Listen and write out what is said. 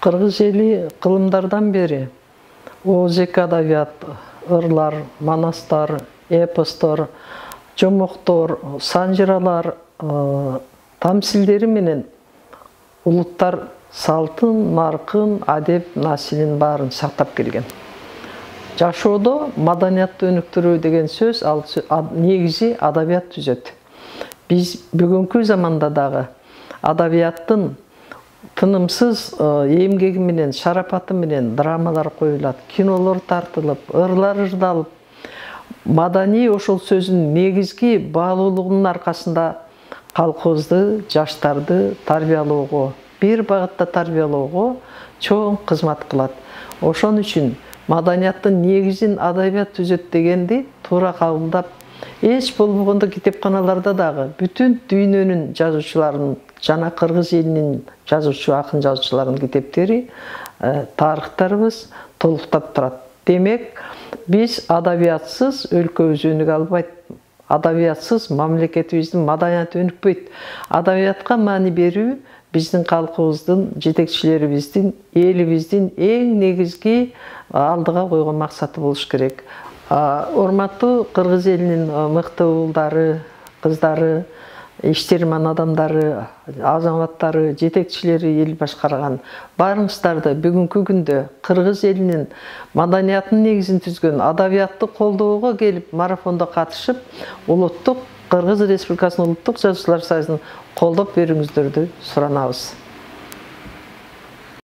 Кыргыз эли кылымдардан бери ОЖК адабият, ырлар, манастар, эпостор, жомоктор, санжыралар, тамсилдери менен улуттар салтын, наркын, адеп, насилин баарын сактап келген. Жашоодо маданиятты өнүктүрүү деген сөз ал негизи адабият түзөт. Биз бүгүнкү заманда дагы адабияттын тынымсыз эмгеги менен, шарапаты менен драмалар коюлат, кинолор тартылып, ырлар ырдалып, мадани ошол сөзүн негизги баалуулугунун аркасында колхозду, жаштарды тарбиялоого, бир багытта тарбиялоого чоң кызмат кылат. Ошон үчүн маданияттын негизин адабият түзөт дегенди туура кабылдап, эч болбогондо китепканаларда дагы бүтүн дүйнөнүн жазуучуларынын жана кыргыз элинин жазуучу, акын жазуучуларынын китептери, тарыхтарыбыз толуктап турат. Демек, биз адабиятсыз өлкөбүз өнүгө албайт. Адабиятсыз мамлекетибиздин маданияты өнүкпөйт. Адабиятка маани берүү биздин калкыбыздын, жетекчилерибиздин, элибиздин эң негизги алдыга койгон максаты болуш керек. Урматтуу кыргыз элинин мыкты уулдары, кыздары, иштерман адамдары, азаматтары, жетекчилери, эл башкарган баарыңыздарды бүгүнкү күндө кыргыз элинин маданиятынын негизин түзгөн адабиятты колдоого келип марафондо катышып, улуттук Кыргыз Республикасынын улуттук жазуучулар союзун колдоп берүүңүздөрдү суранабыз.